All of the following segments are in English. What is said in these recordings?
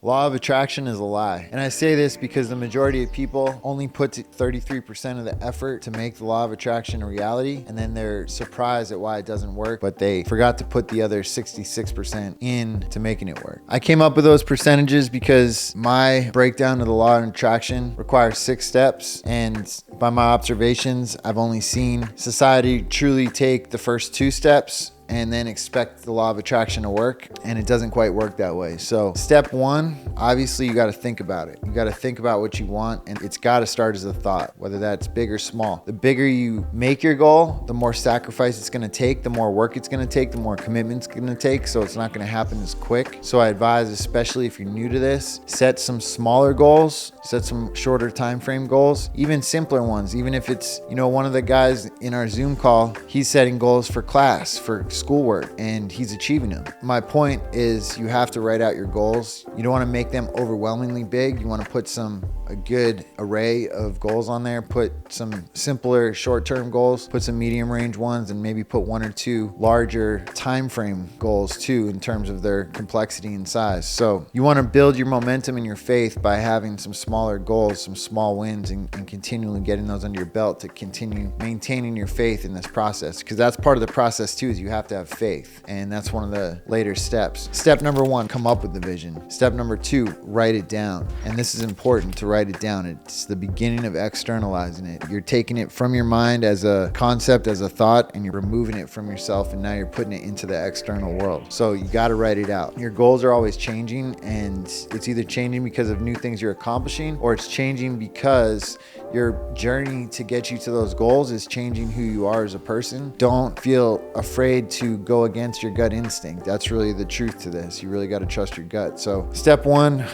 Law of attraction is a lie. And I say this because the majority of people only put 33% of the effort to make the law of attraction a reality, and then they're surprised at why it doesn't work, but they forgot to put the other 66% in to making it work. I came up with those percentages because my breakdown of the law of attraction requires 6 steps, and by my observations, I've only seen society truly take the first 2 steps and then expect the law of attraction to work, and it doesn't quite work that way. So step 1, obviously you got to think about it. You got to think about what you want, and it's got to start as a thought, whether that's big or small. The bigger you make your goal, the more sacrifice it's going to take, the more work it's going to take, the more commitment it's going to take, so it's not going to happen as quick. So I advise, especially if you're new to this, set some smaller goals, set some shorter time frame goals, even simpler ones. Even if it's, one of the guys in our Zoom call, he's setting goals for class, for schoolwork, and he's achieving them. My point is, you have to write out your goals. You don't want to make them overwhelmingly big. You want to put a good array of goals on there. Put some simpler short-term goals, put some medium range ones, and maybe put 1 or 2 larger time frame goals too, in terms of their complexity and size. So you want to build your momentum and your faith by having some smaller goals, some small wins, and continually getting those under your belt to continue maintaining your faith in this process, because that's part of the process too, is you have to have faith, and that's one of the later steps. Step number 1, come up with the vision. Step number 2, write it down. And this is important, to write it down. It's the beginning of externalizing it. You're taking it from your mind as a concept, as a thought, and you're removing it from yourself, and now you're putting it into the external world. So you got to write it out. Your goals are always changing, and it's either changing because of new things you're accomplishing, or it's changing because your journey to get you to those goals is changing who you are as a person. Don't feel afraid to go against your gut instinct. That's really the truth to this. You really got to trust your gut. So step 1,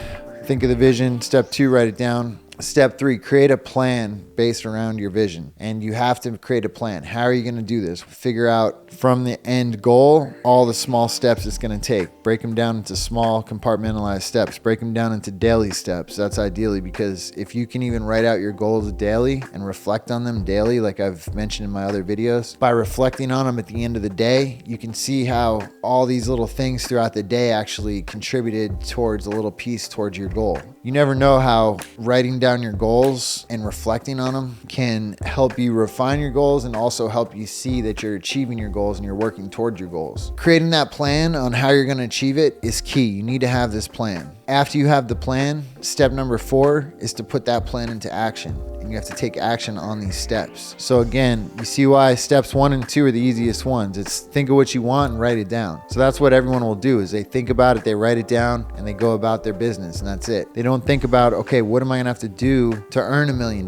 think of the vision. Step 2, write it down. Step 3, create a plan based around your vision. And you have to create a plan. How are you going to do this? Figure out from the end goal all the small steps it's going to take. Break them down into small compartmentalized steps. Break them down into daily steps. That's ideally, because if you can even write out your goals daily and reflect on them daily, like I've mentioned in my other videos, by reflecting on them at the end of the day, you can see how all these little things throughout the day actually contributed towards a little piece towards your goal. You never know how writing down your goals and reflecting on them can help you refine your goals, and also help you see that you're achieving your goals and you're working towards your goals. Creating that plan on how you're going to achieve it is key. You need to have this plan. After you have the plan, step number 4 is to put that plan into action. And you have to take action on these steps. So again, you see why steps 1 and 2 are the easiest ones. It's think of what you want and write it down. So that's what everyone will do, is they think about it, they write it down, and they go about their business, and that's it. They don't think about, okay, what am I gonna have to do to earn $1 million?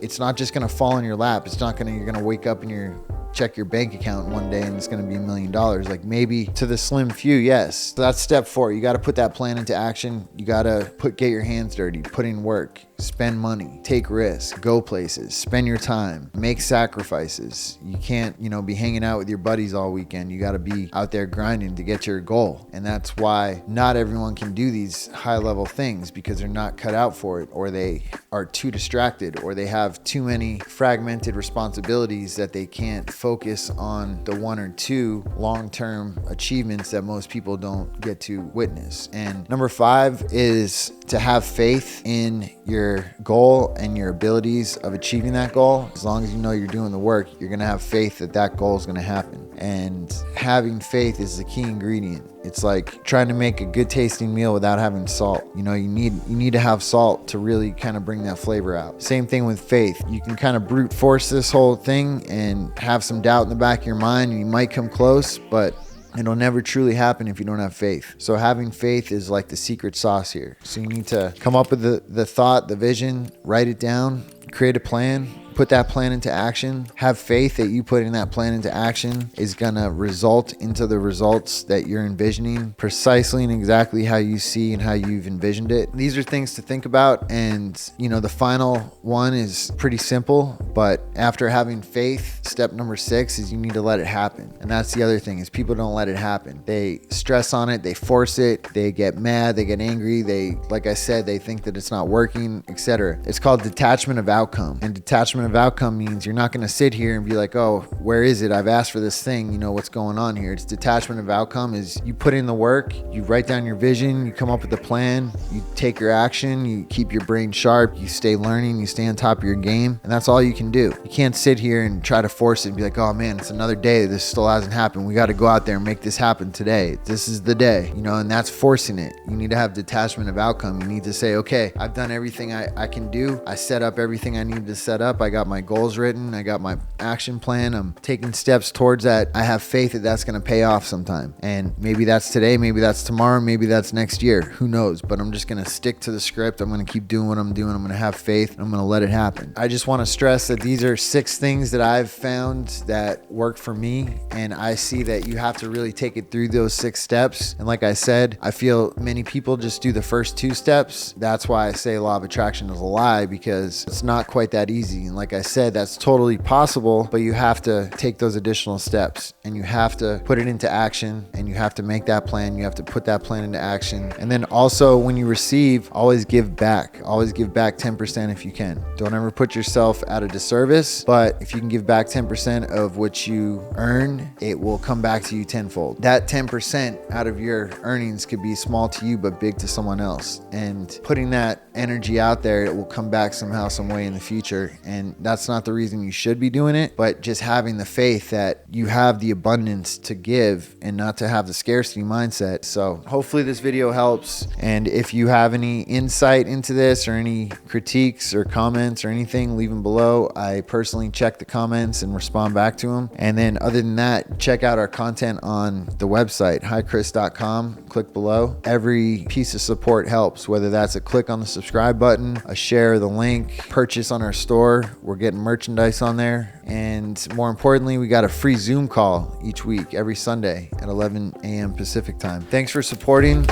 It's not just gonna fall in your lap. It's not gonna, you're gonna wake up and check your bank account one day and it's going to be $1 million. Like, maybe to the slim few, yes. So that's step 4. You got to put that plan into action. You got to get your hands dirty, put in work, spend money, take risks, go places, spend your time, make sacrifices. You can't, be hanging out with your buddies all weekend. You got to be out there grinding to get your goal. And that's why not everyone can do these high level things, because they're not cut out for it, or they are too distracted, or they have too many fragmented responsibilities that they can't focus on the 1 or 2 long-term achievements that most people don't get to witness. And number 5 is to have faith in your goal and your abilities of achieving that goal. As long as you know you're doing the work, you're going to have faith that that goal is going to happen. And having faith is the key ingredient. It's like trying to make a good tasting meal without having salt. You need to have salt to really kind of bring that flavor out. Same thing with faith. You can kind of brute force this whole thing and have some doubt in the back of your mind, and you might come close, but it'll never truly happen if you don't have faith. So having faith is like the secret sauce here. So you need to come up with the thought, the vision, write it down, create a plan, put that plan into action. Have faith that you putting that plan into action is gonna result into the results that you're envisioning, precisely and exactly how you see and how you've envisioned it. These are things to think about, and the final one is pretty simple, but after having faith, step number 6 is you need to let it happen. And that's the other thing, is people don't let it happen. They stress on it, they force it, they get mad, they get angry, like I said, they think that it's not working, etc. It's called detachment of outcome. And detachment of outcome means you're not going to sit here and be like, oh, where is it? I've asked for this thing. You know, what's going on here? It's detachment of outcome is you put in the work, you write down your vision, you come up with a plan, you take your action, you keep your brain sharp, you stay learning, you stay on top of your game. And that's all you can do. You can't sit here and try to force it and be like, oh man, it's another day. This still hasn't happened. We got to go out there and make this happen today. This is the day, you know, and that's forcing it. You need to have detachment of outcome. You need to say, okay, I've done everything I can do. I set up everything I needed to set up. I got my goals written. I got my action plan. I'm taking steps towards that. I have faith that that's going to pay off sometime. And maybe that's today. Maybe that's tomorrow. Maybe that's next year. Who knows? But I'm just going to stick to the script. I'm going to keep doing what I'm doing. I'm going to have faith. And I'm going to let it happen. I just want to stress that these are 6 things that I've found that work for me. And I see that you have to really take it through those 6 steps. And like I said, I feel many people just do the first 2 steps. That's why I say law of attraction is a lie, because it's not quite that easy. And like I said, that's totally possible, but you have to take those additional steps and you have to put it into action and you have to make that plan. You have to put that plan into action. And then also when you receive, always give back. Always give back 10% if you can. Don't ever put yourself at a disservice, but if you can give back 10% of what you earn, it will come back to you tenfold. That 10% out of your earnings could be small to you, but big to someone else. And putting that energy out there, it will come back somehow, some way in the future. And that's not the reason you should be doing it, but just having the faith that you have the abundance to give and not to have the scarcity mindset. So hopefully this video helps. And if you have any insight into this or any critiques or comments or anything, leave them below. I personally check the comments and respond back to them. And then other than that, check out our content on the website, hichris.com. Click below. Every piece of support helps, whether that's a click on the subscribe button, a share of the link, purchase on our store. We're getting merchandise on there. And more importantly, we got a free Zoom call each week, every Sunday at 11 a.m. Pacific time. Thanks for supporting.